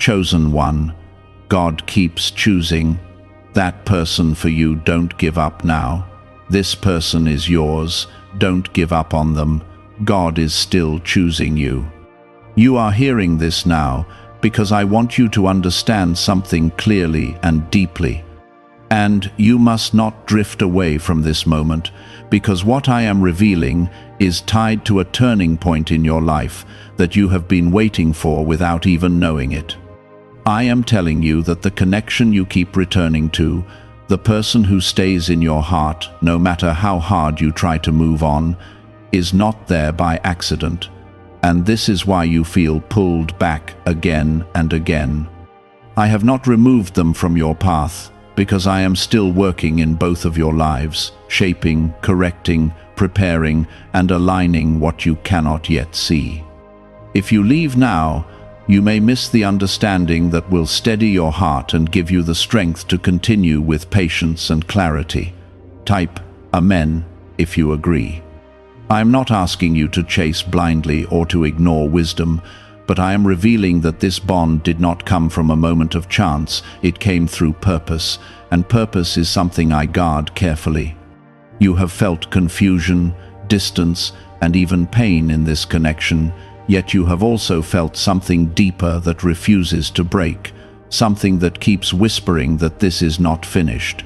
chosen one. God keeps choosing that person for you. Don't give up now. This person is yours. Don't give up on them. God is still choosing you. You are hearing this now because I want you to understand something clearly and deeply. And you must not drift away from this moment, because what I am revealing is tied to a turning point in your life that you have been waiting for without even knowing it. I am telling you that the connection you keep returning to, the person who stays in your heart, no matter how hard you try to move on, is not there by accident. And this is why you feel pulled back again and again. I have not removed them from your path, because I am still working in both of your lives, shaping, correcting, preparing, and aligning what you cannot yet see. If you leave now, you may miss the understanding that will steady your heart and give you the strength to continue with patience and clarity. Type Amen if you agree. I am not asking you to chase blindly or to ignore wisdom, but I am revealing that this bond did not come from a moment of chance. It came through purpose, and purpose is something I guard carefully. You have felt confusion, distance, and even pain in this connection, yet you have also felt something deeper that refuses to break, something that keeps whispering that this is not finished.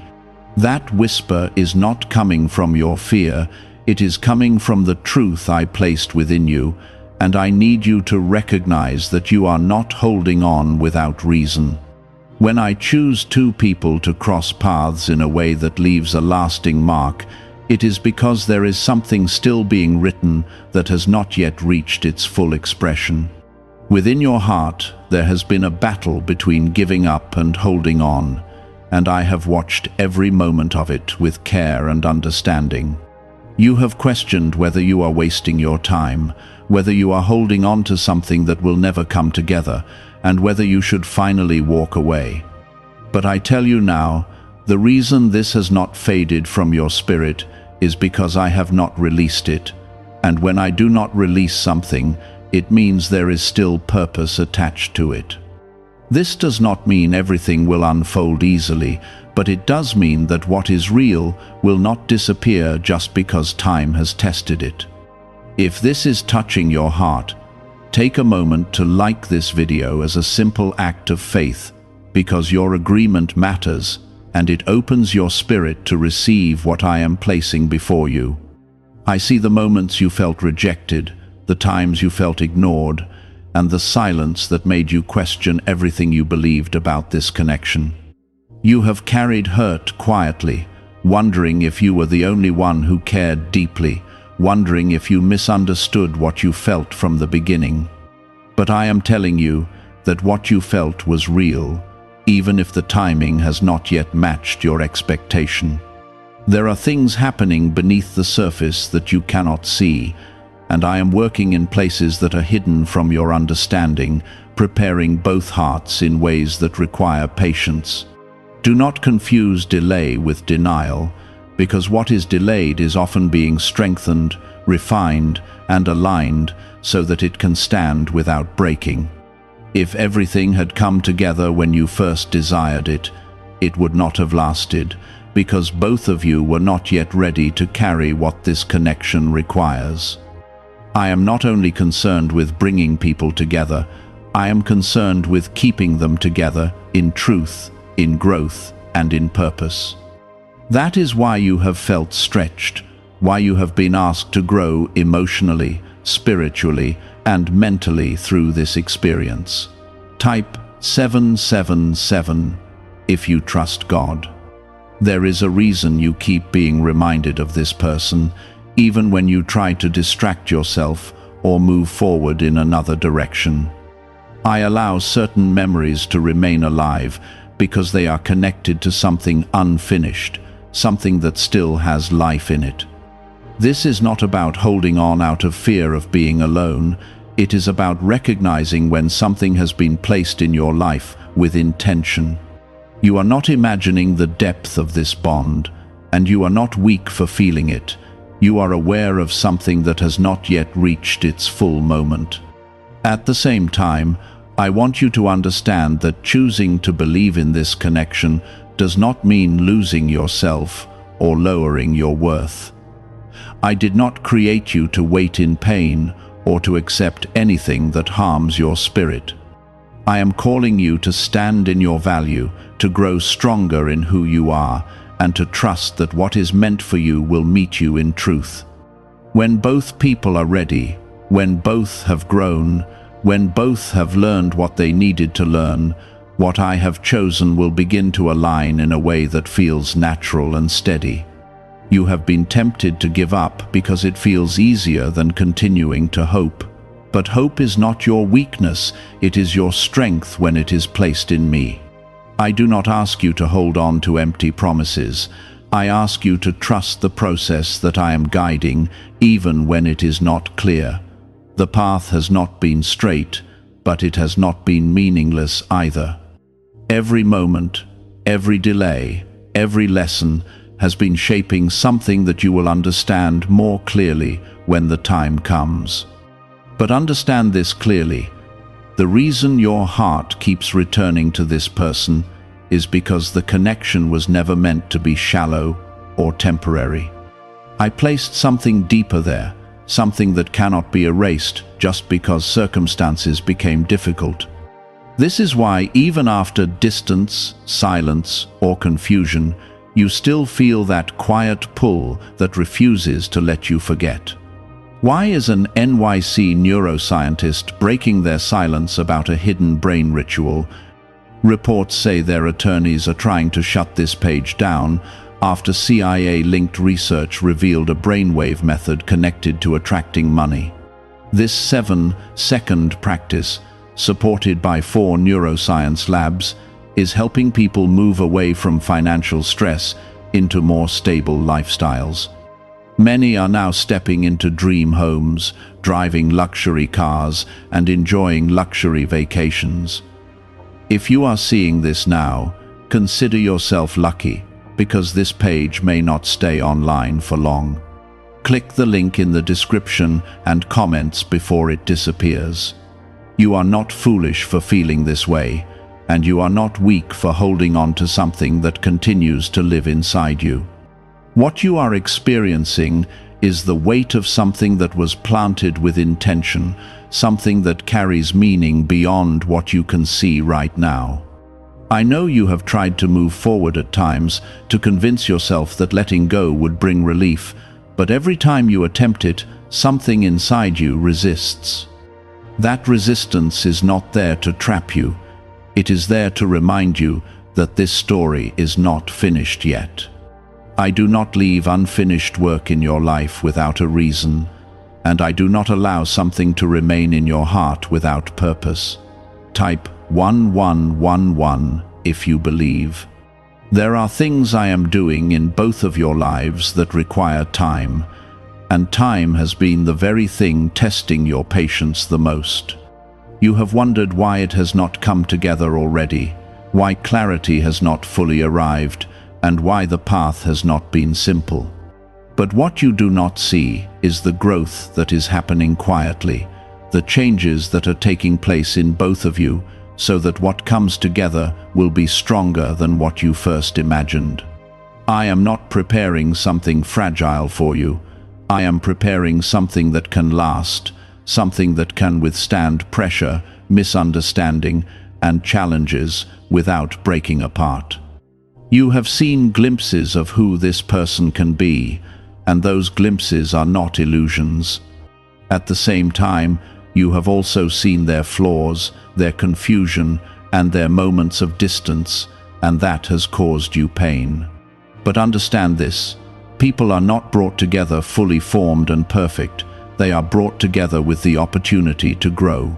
That whisper is not coming from your fear, it is coming from the truth I placed within you, and I need you to recognize that you are not holding on without reason. When I choose two people to cross paths in a way that leaves a lasting mark, it is because there is something still being written that has not yet reached its full expression. Within your heart, there has been a battle between giving up and holding on, and I have watched every moment of it with care and understanding. You have questioned whether you are wasting your time, whether you are holding on to something that will never come together, and whether you should finally walk away. But I tell you now, the reason this has not faded from your spirit is because I have not released it. And when I do not release something, it means there is still purpose attached to it. This does not mean everything will unfold easily, but it does mean that what is real will not disappear just because time has tested it. If this is touching your heart, take a moment to like this video as a simple act of faith, because your agreement matters, and it opens your spirit to receive what I am placing before you. I see the moments you felt rejected, the times you felt ignored, and the silence that made you question everything you believed about this connection. You have carried hurt quietly, wondering if you were the only one who cared deeply, wondering if you misunderstood what you felt from the beginning. But I am telling you that what you felt was real, even if the timing has not yet matched your expectation. There are things happening beneath the surface that you cannot see, and I am working in places that are hidden from your understanding, preparing both hearts in ways that require patience. Do not confuse delay with denial, because what is delayed is often being strengthened, refined, and aligned so that it can stand without breaking. If everything had come together when you first desired it, it would not have lasted, because both of you were not yet ready to carry what this connection requires. I am not only concerned with bringing people together, I am concerned with keeping them together in truth, in growth, and in purpose. That is why you have felt stretched, why you have been asked to grow emotionally, spiritually, and mentally through this experience. Type 777 if you trust God. There is a reason you keep being reminded of this person, even when you try to distract yourself or move forward in another direction. I allow certain memories to remain alive because they are connected to something unfinished, something that still has life in it. This is not about holding on out of fear of being alone. It is about recognizing when something has been placed in your life with intention. You are not imagining the depth of this bond, and you are not weak for feeling it. You are aware of something that has not yet reached its full moment. At the same time, I want you to understand that choosing to believe in this connection does not mean losing yourself or lowering your worth. I did not create you to wait in pain or to accept anything that harms your spirit. I am calling you to stand in your value, to grow stronger in who you are, and to trust that what is meant for you will meet you in truth. When both people are ready, when both have grown, when both have learned what they needed to learn, what I have chosen will begin to align in a way that feels natural and steady. You have been tempted to give up because it feels easier than continuing to hope. But hope is not your weakness, it is your strength when it is placed in me. I do not ask you to hold on to empty promises. I ask you to trust the process that I am guiding, even when it is not clear. The path has not been straight, but it has not been meaningless either. Every moment, every delay, every lesson has been shaping something that you will understand more clearly when the time comes. But understand this clearly. The reason your heart keeps returning to this person is because the connection was never meant to be shallow or temporary. I placed something deeper there, something that cannot be erased just because circumstances became difficult. This is why even after distance, silence, or confusion, you still feel that quiet pull that refuses to let you forget. Why is an NYC neuroscientist breaking their silence about a hidden brain ritual? Reports say their attorneys are trying to shut this page down after CIA-linked research revealed a brainwave method connected to attracting money. This 7-second practice, supported by 4 neuroscience labs, is helping people move away from financial stress into more stable lifestyles. Many are now stepping into dream homes, driving luxury cars, and enjoying luxury vacations. If you are seeing this now, consider yourself lucky, because this page may not stay online for long. Click the link in the description and comments before it disappears. You are not foolish for feeling this way, and you are not weak for holding on to something that continues to live inside you. What you are experiencing is the weight of something that was planted with intention, something that carries meaning beyond what you can see right now. I know you have tried to move forward at times to convince yourself that letting go would bring relief, but every time you attempt it, something inside you resists. That resistance is not there to trap you. It is there to remind you that this story is not finished yet. I do not leave unfinished work in your life without a reason, and I do not allow something to remain in your heart without purpose. Type 1111 if you believe. There are things I am doing in both of your lives that require time, and time has been the very thing testing your patience the most. You have wondered why it has not come together already, why clarity has not fully arrived, and why the path has not been simple. But what you do not see is the growth that is happening quietly, the changes that are taking place in both of you, so that what comes together will be stronger than what you first imagined. I am not preparing something fragile for you. I am preparing something that can last, something that can withstand pressure, misunderstanding, and challenges without breaking apart. You have seen glimpses of who this person can be, and those glimpses are not illusions. At the same time, you have also seen their flaws, their confusion, and their moments of distance, and that has caused you pain. But understand this: people are not brought together fully formed and perfect. They are brought together with the opportunity to grow.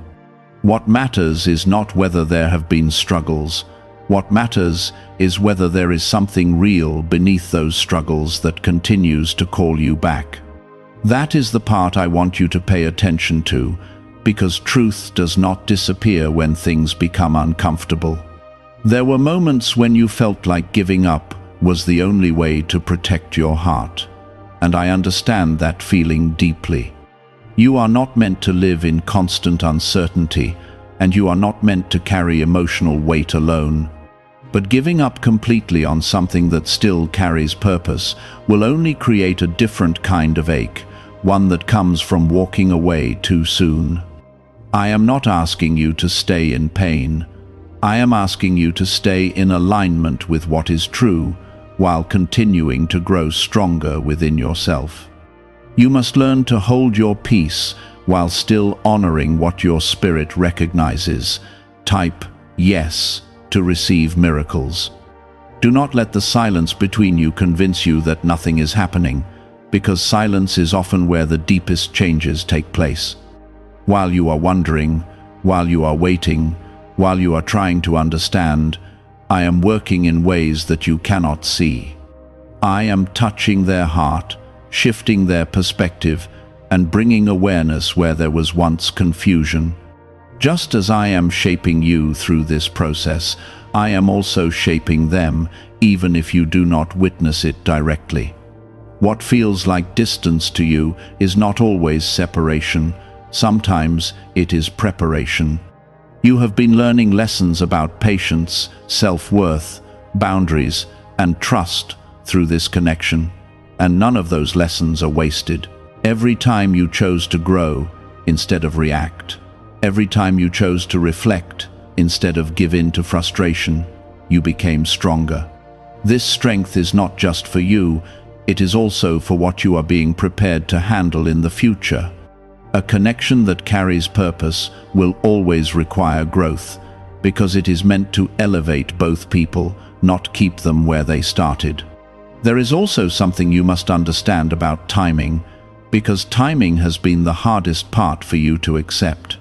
What matters is not whether there have been struggles. What matters is whether there is something real beneath those struggles that continues to call you back. That is the part I want you to pay attention to, because truth does not disappear when things become uncomfortable. There were moments when you felt like giving up was the only way to protect your heart, and I understand that feeling deeply. You are not meant to live in constant uncertainty, and you are not meant to carry emotional weight alone. But giving up completely on something that still carries purpose will only create a different kind of ache, one that comes from walking away too soon. I am not asking you to stay in pain. I am asking you to stay in alignment with what is true, while continuing to grow stronger within yourself. You must learn to hold your peace while still honoring what your spirit recognizes. Type yes to receive miracles. Do not let the silence between you convince you that nothing is happening, because silence is often where the deepest changes take place. While you are wondering, while you are waiting, while you are trying to understand, I am working in ways that you cannot see. I am touching their heart, shifting their perspective, and bringing awareness where there was once confusion. Just as I am shaping you through this process, I am also shaping them, even if you do not witness it directly. What feels like distance to you is not always separation. Sometimes it is preparation. You have been learning lessons about patience, self-worth, boundaries, and trust through this connection, and none of those lessons are wasted. Every time you chose to grow instead of react, every time you chose to reflect instead of give in to frustration, you became stronger. This strength is not just for you, it is also for what you are being prepared to handle in the future. A connection that carries purpose will always require growth, because it is meant to elevate both people, not keep them where they started. There is also something you must understand about timing, because timing has been the hardest part for you to accept.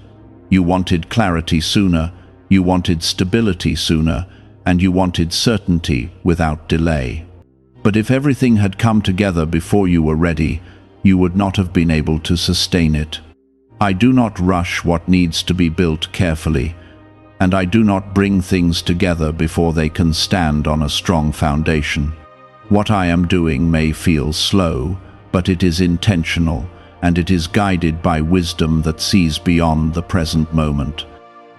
You wanted clarity sooner, you wanted stability sooner, and you wanted certainty without delay. But if everything had come together before you were ready, you would not have been able to sustain it. I do not rush what needs to be built carefully, and I do not bring things together before they can stand on a strong foundation. What I am doing may feel slow, but it is intentional, and it is guided by wisdom that sees beyond the present moment.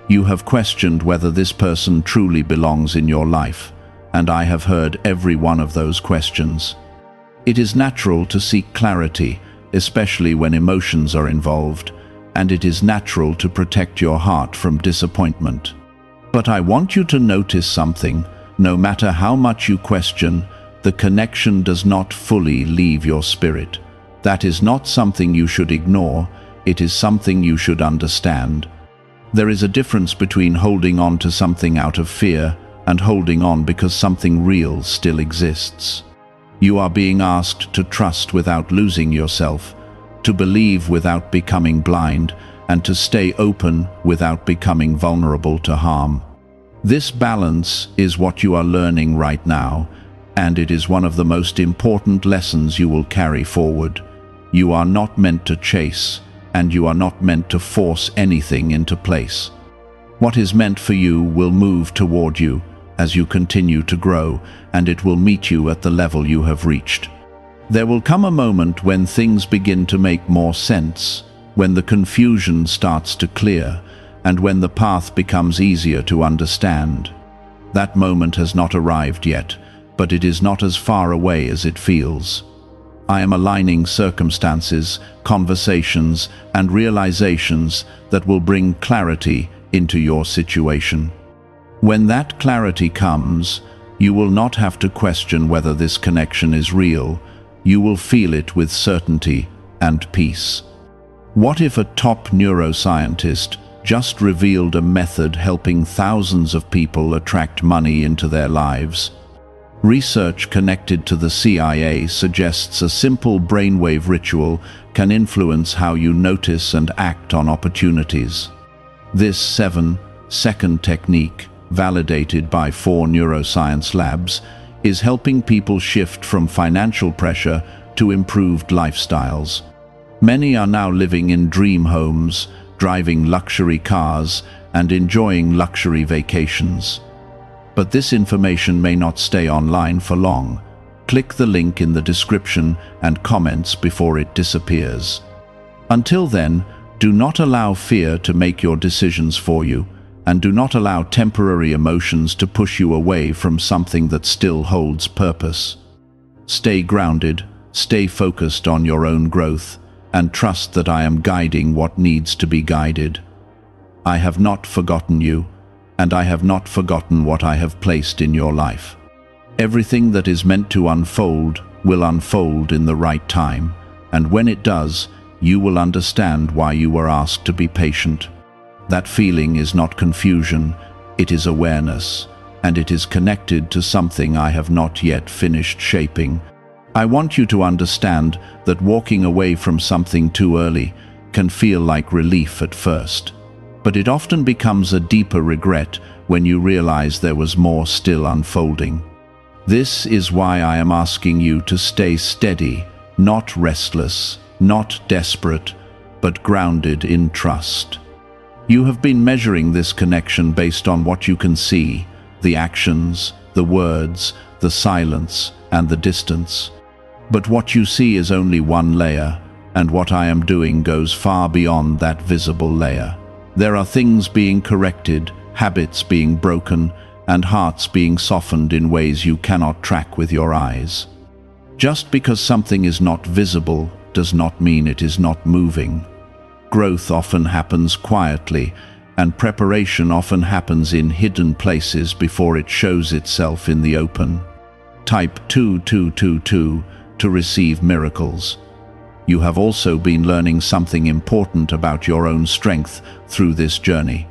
You have questioned whether this person truly belongs in your life, and I have heard every one of those questions. It is natural to seek clarity, especially when emotions are involved, and it is natural to protect your heart from disappointment. But I want you to notice something. No matter how much you question, the connection does not fully leave your spirit. That is not something you should ignore, it is something you should understand. There is a difference between holding on to something out of fear and holding on because something real still exists. You are being asked to trust without losing yourself, to believe without becoming blind, and to stay open without becoming vulnerable to harm. This balance is what you are learning right now, and it is one of the most important lessons you will carry forward. You are not meant to chase, and you are not meant to force anything into place. What is meant for you will move toward you as you continue to grow, and it will meet you at the level you have reached. There will come a moment when things begin to make more sense, when the confusion starts to clear, and when the path becomes easier to understand. That moment has not arrived yet, but it is not as far away as it feels. I am aligning circumstances, conversations, and realizations that will bring clarity into your situation. When that clarity comes, you will not have to question whether this connection is real. You will feel it with certainty and peace. What if a top neuroscientist just revealed a method helping thousands of people attract money into their lives? Research connected to the CIA suggests a simple brainwave ritual can influence how you notice and act on opportunities. This 7-second technique, validated by 4 neuroscience labs, is helping people shift from financial pressure to improved lifestyles. Many are now living in dream homes, driving luxury cars, and enjoying luxury vacations. But this information may not stay online for long. Click the link in the description and comments before it disappears. Until then, Do not allow fear to make your decisions for you, and do not allow temporary emotions to push you away from something that still holds purpose. Stay grounded, stay focused on your own growth, and trust that I am guiding what needs to be guided. I have not forgotten you, and I have not forgotten what I have placed in your life. Everything that is meant to unfold will unfold in the right time, and when it does, you will understand why you were asked to be patient. That feeling is not confusion, it is awareness, and it is connected to something I have not yet finished shaping. I want you to understand that walking away from something too early can feel like relief at first, but it often becomes a deeper regret when you realize there was more still unfolding. This is why I am asking you to stay steady, not restless, not desperate, but grounded in trust. You have been measuring this connection based on what you can see, the actions, the words, the silence, and the distance. But what you see is only one layer, and what I am doing goes far beyond that visible layer. There are things being corrected, habits being broken, and hearts being softened in ways you cannot track with your eyes. Just because something is not visible does not mean it is not moving. Growth often happens quietly, and preparation often happens in hidden places before it shows itself in the open. Type 2222 to receive miracles. You have also been learning something important about your own strength through this journey.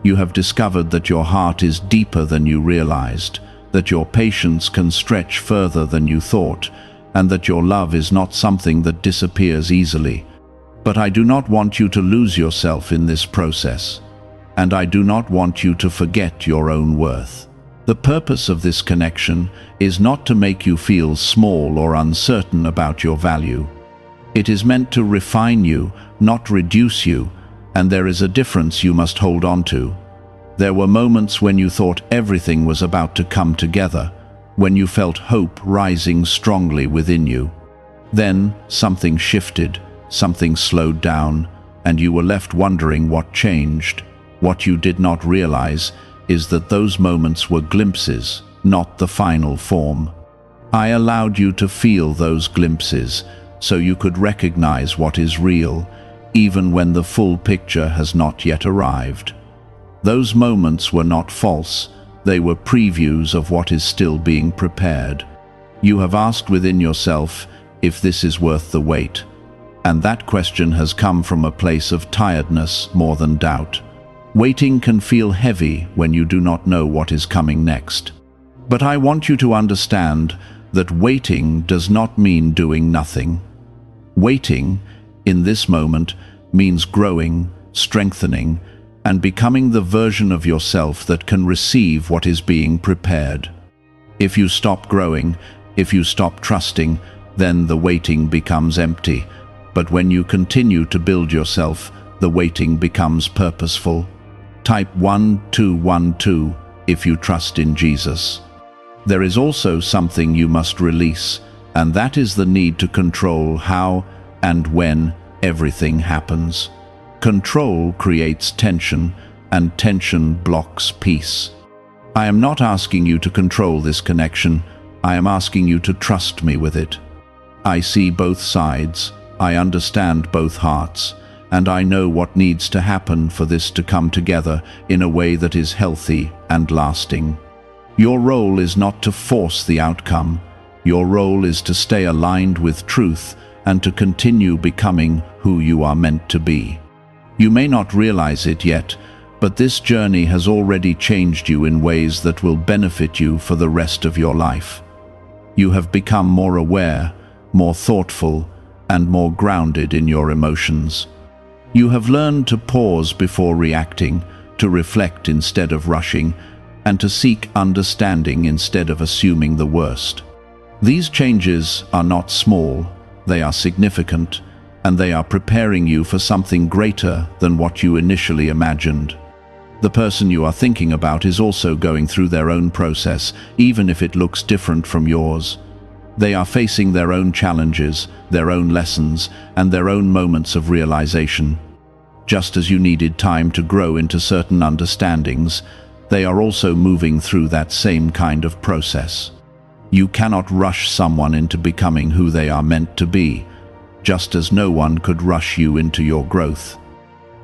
You have discovered that your heart is deeper than you realized, that your patience can stretch further than you thought, and that your love is not something that disappears easily. But I do not want you to lose yourself in this process, and I do not want you to forget your own worth. The purpose of this connection is not to make you feel small or uncertain about your value. It is meant to refine you, not reduce you, and there is a difference you must hold on to. There were moments when you thought everything was about to come together, when you felt hope rising strongly within you. Then something shifted, something slowed down, and you were left wondering what changed. What you did not realize is that those moments were glimpses, not the final form. I allowed you to feel those glimpses so you could recognize what is real, even when the full picture has not yet arrived. Those moments were not false, they were previews of what is still being prepared. You have asked within yourself if this is worth the wait, and that question has come from a place of tiredness more than doubt. Waiting can feel heavy when you do not know what is coming next. But I want you to understand that waiting does not mean doing nothing. Waiting, in this moment, means growing, strengthening, and becoming the version of yourself that can receive what is being prepared. If you stop growing, if you stop trusting, then the waiting becomes empty. But when you continue to build yourself, the waiting becomes purposeful. Type 1212 if you trust in Jesus. There is also something you must release, and that is the need to control how and when everything happens. Control creates tension, and tension blocks peace. I am not asking you to control this connection. I am asking you to trust me with it. I see both sides. I understand both hearts. And I know what needs to happen for this to come together in a way that is healthy and lasting. Your role is not to force the outcome. Your role is to stay aligned with truth and to continue becoming who you are meant to be. You may not realize it yet, but this journey has already changed you in ways that will benefit you for the rest of your life. You have become more aware, more thoughtful, and more grounded in your emotions. You have learned to pause before reacting, to reflect instead of rushing, and to seek understanding instead of assuming the worst. These changes are not small, they are significant, and they are preparing you for something greater than what you initially imagined. The person you are thinking about is also going through their own process, even if it looks different from yours. They are facing their own challenges, their own lessons, and their own moments of realization. Just as you needed time to grow into certain understandings, they are also moving through that same kind of process. You cannot rush someone into becoming who they are meant to be, just as no one could rush you into your growth.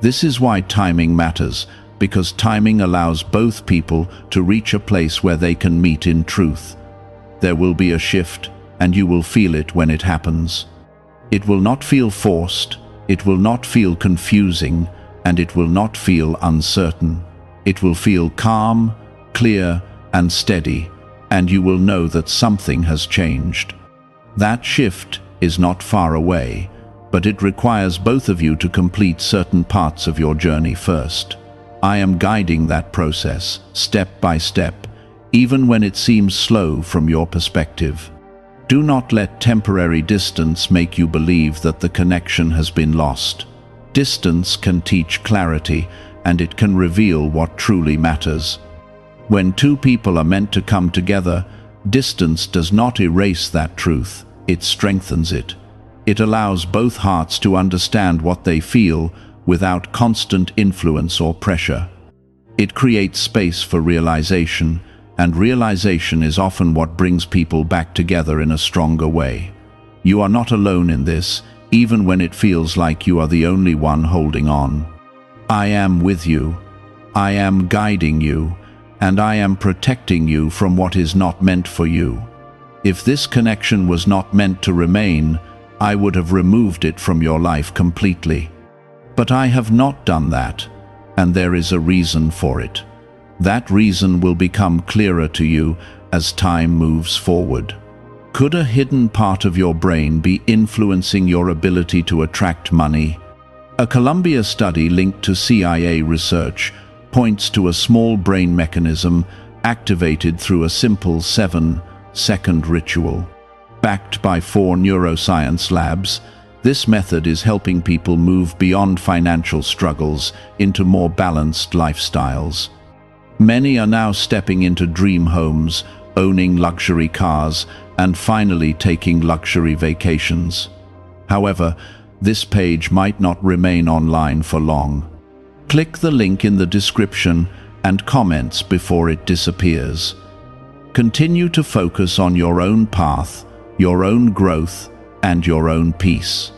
This is why timing matters, because timing allows both people to reach a place where they can meet in truth. There will be a shift, and you will feel it when it happens. It will not feel forced, it will not feel confusing, and it will not feel uncertain. It will feel calm, clear, and steady, and you will know that something has changed. That shift is not far away, but it requires both of you to complete certain parts of your journey first. I am guiding that process, step by step, even when it seems slow from your perspective. Do not let temporary distance make you believe that the connection has been lost. Distance can teach clarity, and it can reveal what truly matters. When two people are meant to come together, distance does not erase that truth, it strengthens it. It allows both hearts to understand what they feel without constant influence or pressure. It creates space for realization, and realization is often what brings people back together in a stronger way. You are not alone in this, even when it feels like you are the only one holding on. I am with you, I am guiding you, and I am protecting you from what is not meant for you. If this connection was not meant to remain, I would have removed it from your life completely. But I have not done that, and there is a reason for it. That reason will become clearer to you as time moves forward. Could a hidden part of your brain be influencing your ability to attract money? A Columbia study linked to CIA research points to a small brain mechanism activated through a simple 7-second ritual. Backed by 4 neuroscience labs, this method is helping people move beyond financial struggles into more balanced lifestyles. Many are now stepping into dream homes, owning luxury cars, and finally taking luxury vacations. However, this page might not remain online for long. Click the link in the description and comments before it disappears. Continue to focus on your own path, your own growth, and your own peace.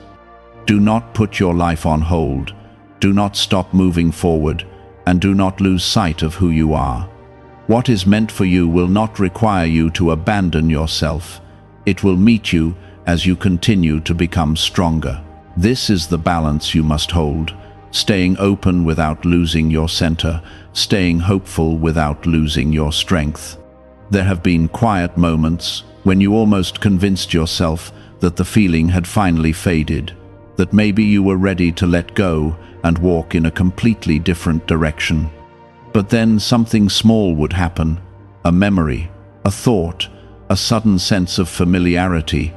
Do not put your life on hold. Do not stop moving forward, and do not lose sight of who you are. What is meant for you will not require you to abandon yourself. It will meet you as you continue to become stronger. This is the balance you must hold, staying open without losing your center, staying hopeful without losing your strength. There have been quiet moments when you almost convinced yourself that the feeling had finally faded, that maybe you were ready to let go and walk in a completely different direction. But then something small would happen, a memory, a thought, a sudden sense of familiarity,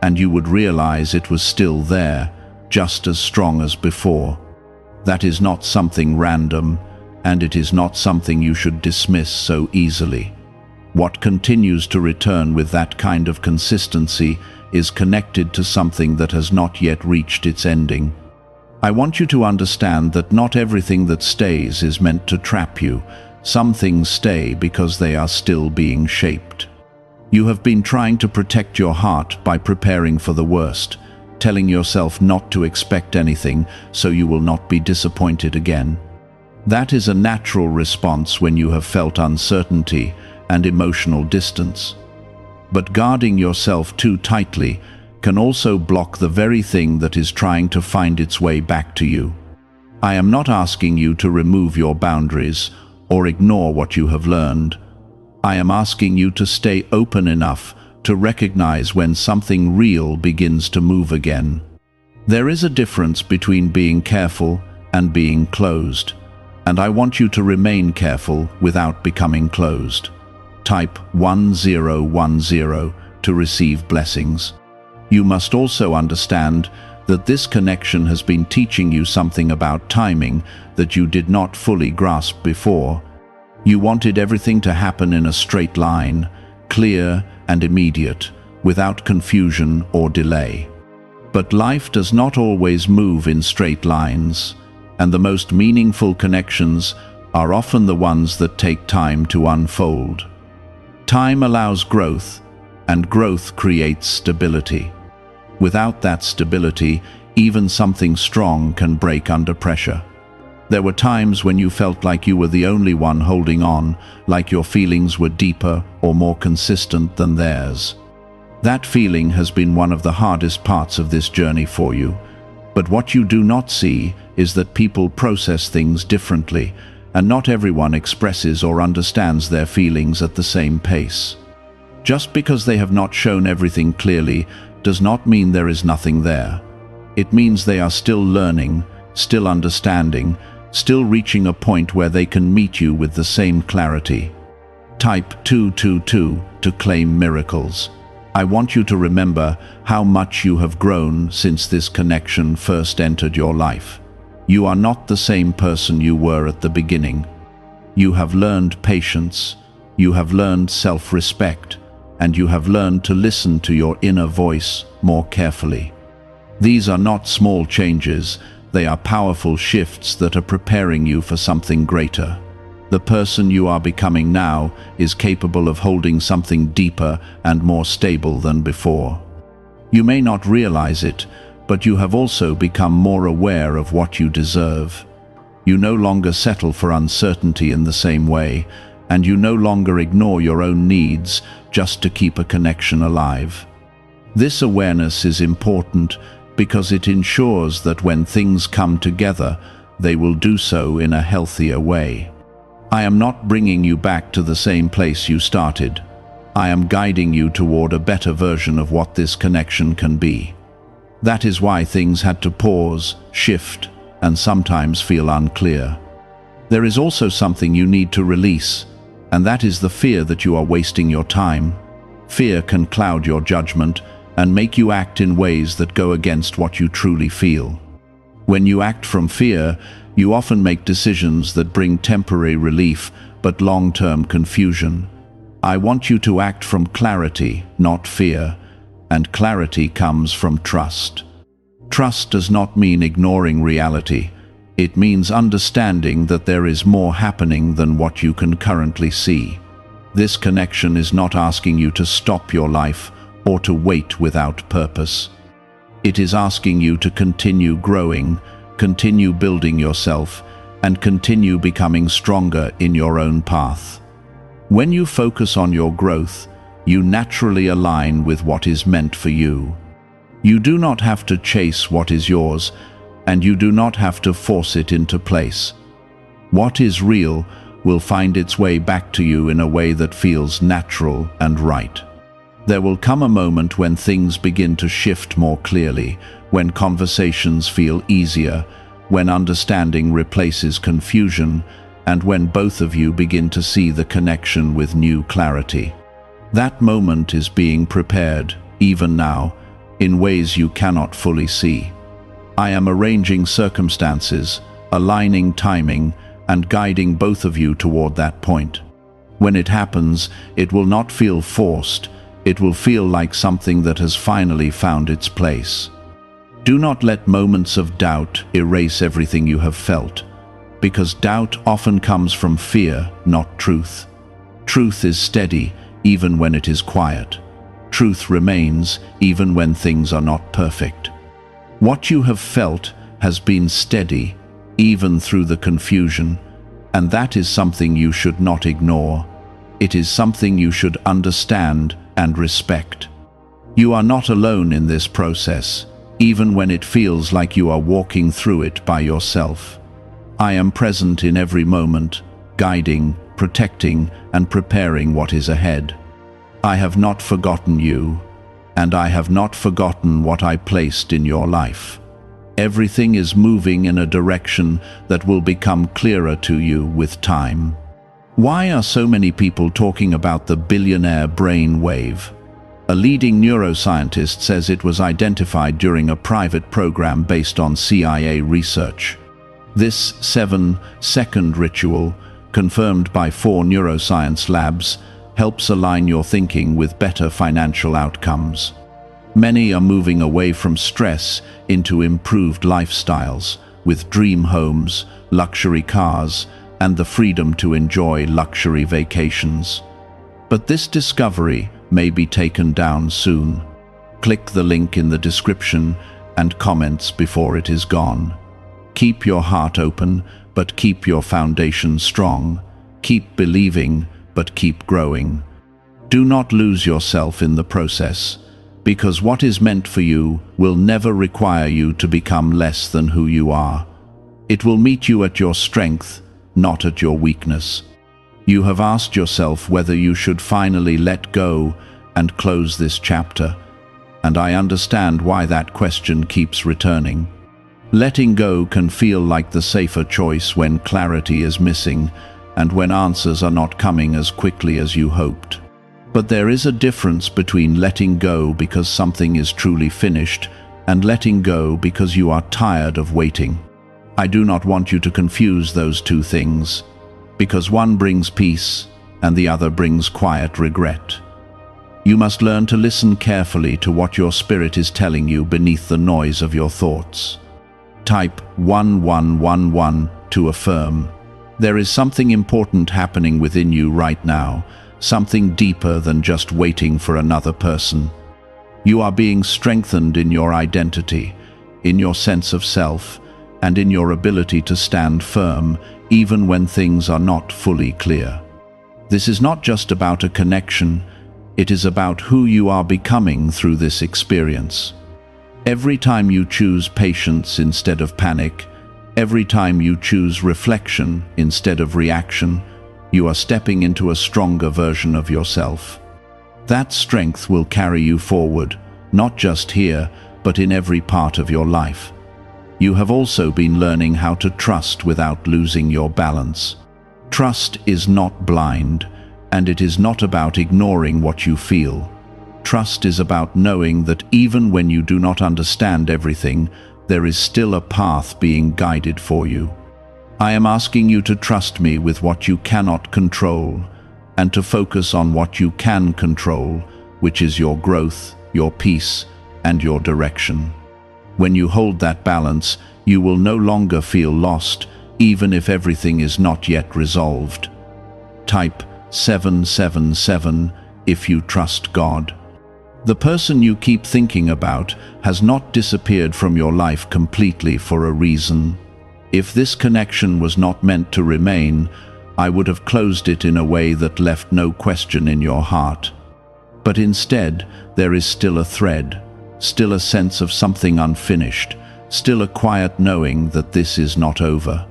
and you would realize it was still there, just as strong as before. That is not something random, and it is not something you should dismiss so easily. What continues to return with that kind of consistency is connected to something that has not yet reached its ending. I want you to understand that not everything that stays is meant to trap you. Some things stay because they are still being shaped. You have been trying to protect your heart by preparing for the worst, telling yourself not to expect anything so you will not be disappointed again. That is a natural response when you have felt uncertainty and emotional distance. But guarding yourself too tightly can also block the very thing that is trying to find its way back to you. I am not asking you to remove your boundaries or ignore what you have learned. I am asking you to stay open enough to recognize when something real begins to move again. There is a difference between being careful and being closed, and I want you to remain careful without becoming closed. Type 1010 to receive blessings. You must also understand that this connection has been teaching you something about timing that you did not fully grasp before. You wanted everything to happen in a straight line, clear and immediate, without confusion or delay. But life does not always move in straight lines. and the most meaningful connections are often the ones that take time to unfold. Time allows growth, and growth creates stability. Without that stability, even something strong can break under pressure. There were times when you felt like you were the only one holding on, like your feelings were deeper or more consistent than theirs. That feeling has been one of the hardest parts of this journey for you. But what you do not see is that people process things differently, and not everyone expresses or understands their feelings at the same pace. Just because they have not shown everything clearly does not mean there is nothing there. It means they are still learning, still understanding, still reaching a point where they can meet you with the same clarity. Type 222 to claim miracles. I want you to remember how much you have grown since this connection first entered your life. You are not the same person you were at the beginning. You have learned patience, you have learned self-respect, and you have learned to listen to your inner voice more carefully. These are not small changes, they are powerful shifts that are preparing you for something greater. The person you are becoming now is capable of holding something deeper and more stable than before. You may not realize it, but you have also become more aware of what you deserve. You no longer settle for uncertainty in the same way, and you no longer ignore your own needs just to keep a connection alive. This awareness is important because it ensures that when things come together, they will do so in a healthier way. I am not bringing you back to the same place you started. I am guiding you toward a better version of what this connection can be. That is why things had to pause, shift, and sometimes feel unclear. There is also something you need to release, and that is the fear that you are wasting your time. Fear can cloud your judgment and make you act in ways that go against what you truly feel. When you act from fear, you often make decisions that bring temporary relief but long-term confusion. I want you to act from clarity, not fear, and clarity comes from trust. Trust does not mean ignoring reality. It means understanding that there is more happening than what you can currently see. This connection is not asking you to stop your life or to wait without purpose. It is asking you to continue growing, continue building yourself, and continue becoming stronger in your own path. When you focus on your growth, you naturally align with what is meant for you. You do not have to chase what is yours, and you do not have to force it into place. What is real will find its way back to you in a way that feels natural and right. There will come a moment when things begin to shift more clearly, when conversations feel easier, when understanding replaces confusion, and when both of you begin to see the connection with new clarity. That moment is being prepared, even now, in ways you cannot fully see. I am arranging circumstances, aligning timing, and guiding both of you toward that point. When it happens, it will not feel forced. It will feel like something that has finally found its place. Do not let moments of doubt erase everything you have felt, because doubt often comes from fear, not truth. Truth is steady, even when it is quiet. Truth remains, even when things are not perfect. What you have felt has been steady, even through the confusion, and that is something you should not ignore. It is something you should understand and respect. You are not alone in this process, even when it feels like you are walking through it by yourself. I am present in every moment, guiding, protecting, and preparing what is ahead. I have not forgotten you, and I have not forgotten what I placed in your life. Everything is moving in a direction that will become clearer to you with time. Why are so many people talking about the billionaire brain wave? A leading neuroscientist says it was identified during a private program based on CIA research. This 7-second ritual, confirmed by 4 neuroscience labs, helps align your thinking with better financial outcomes. Many are moving away from stress into improved lifestyles, with dream homes, luxury cars, and the freedom to enjoy luxury vacations. But this discovery may be taken down soon. Click the link in the description and comments before it is gone. Keep your heart open, but keep your foundation strong. Keep believing, but keep growing. Do not lose yourself in the process, because what is meant for you will never require you to become less than who you are. It will meet you at your strength, not at your weakness. You have asked yourself whether you should finally let go and close this chapter, and I understand why that question keeps returning. Letting go can feel like the safer choice when clarity is missing and when answers are not coming as quickly as you hoped. But there is a difference between letting go because something is truly finished and letting go because you are tired of waiting. I do not want you to confuse those two things, because one brings peace and the other brings quiet regret. You must learn to listen carefully to what your spirit is telling you beneath the noise of your thoughts. Type 1111 to affirm. There is something important happening within you right now, something deeper than just waiting for another person. You are being strengthened in your identity, in your sense of self, and in your ability to stand firm, even when things are not fully clear. This is not just about a connection, it is about who you are becoming through this experience. Every time you choose patience instead of panic, every time you choose reflection instead of reaction, you are stepping into a stronger version of yourself. That strength will carry you forward, not just here, but in every part of your life. You have also been learning how to trust without losing your balance. Trust is not blind, and it is not about ignoring what you feel. Trust is about knowing that even when you do not understand everything, there is still a path being guided for you. I am asking you to trust me with what you cannot control, and to focus on what you can control, which is your growth, your peace, and your direction. When you hold that balance, you will no longer feel lost, even if everything is not yet resolved. Type 777 if you trust God. The person you keep thinking about has not disappeared from your life completely for a reason. If this connection was not meant to remain, I would have closed it in a way that left no question in your heart. But instead, there is still a thread, still a sense of something unfinished, still a quiet knowing that this is not over.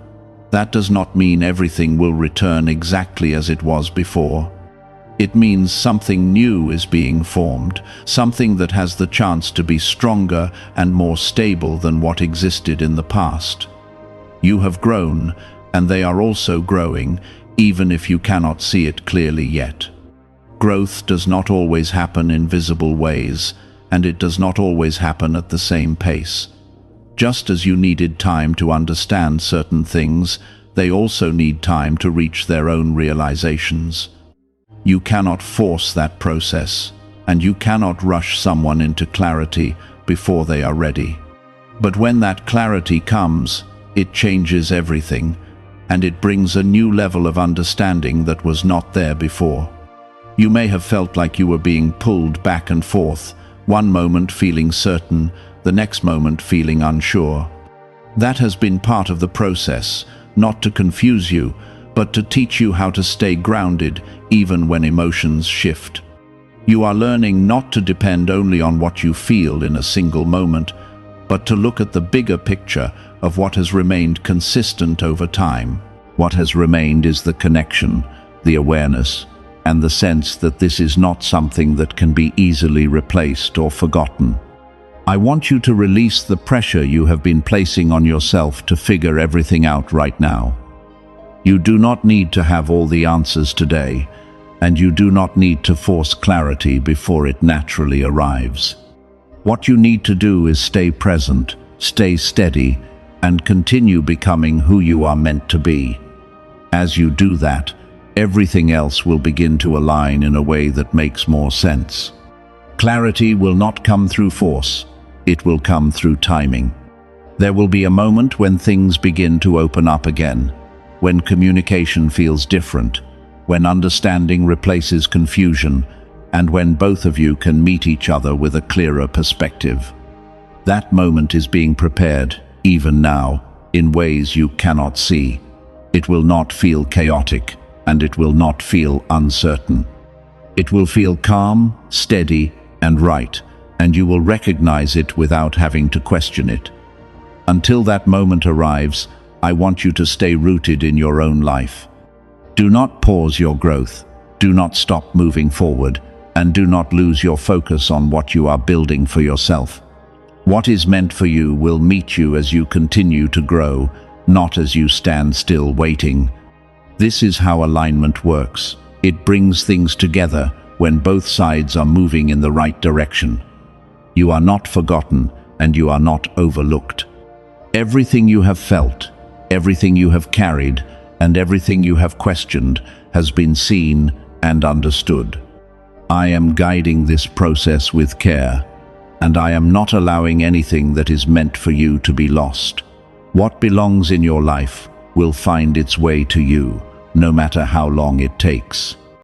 That does not mean everything will return exactly as it was before. It means something new is being formed, something that has the chance to be stronger and more stable than what existed in the past. You have grown, and they are also growing, even if you cannot see it clearly yet. Growth does not always happen in visible ways, and it does not always happen at the same pace. Just as you needed time to understand certain things, they also need time to reach their own realizations. You cannot force that process, and you cannot rush someone into clarity before they are ready. But when that clarity comes, it changes everything, and it brings a new level of understanding that was not there before. You may have felt like you were being pulled back and forth, one moment feeling certain, the next moment feeling unsure. That has been part of the process, not to confuse you, but to teach you how to stay grounded even when emotions shift. You are learning not to depend only on what you feel in a single moment, but to look at the bigger picture of what has remained consistent over time. What has remained is the connection, the awareness, and the sense that this is not something that can be easily replaced or forgotten. I want you to release the pressure you have been placing on yourself to figure everything out right now. You do not need to have all the answers today, and you do not need to force clarity before it naturally arrives. What you need to do is stay present, stay steady, and continue becoming who you are meant to be. As you do that, everything else will begin to align in a way that makes more sense. Clarity will not come through force, it will come through timing. There will be a moment when things begin to open up again, when communication feels different, when understanding replaces confusion, and when both of you can meet each other with a clearer perspective. That moment is being prepared, even now, in ways you cannot see. It will not feel chaotic, and it will not feel uncertain. It will feel calm, steady, and right, and you will recognize it without having to question it. Until that moment arrives, I want you to stay rooted in your own life. Do not pause your growth, do not stop moving forward, and do not lose your focus on what you are building for yourself. What is meant for you will meet you as you continue to grow, not as you stand still waiting. This is how alignment works. It brings things together when both sides are moving in the right direction. You are not forgotten, and you are not overlooked. Everything you have felt, everything you have carried, and everything you have questioned has been seen and understood. I am guiding this process with care, and I am not allowing anything that is meant for you to be lost. What belongs in your life will find its way to you, no matter how long it takes.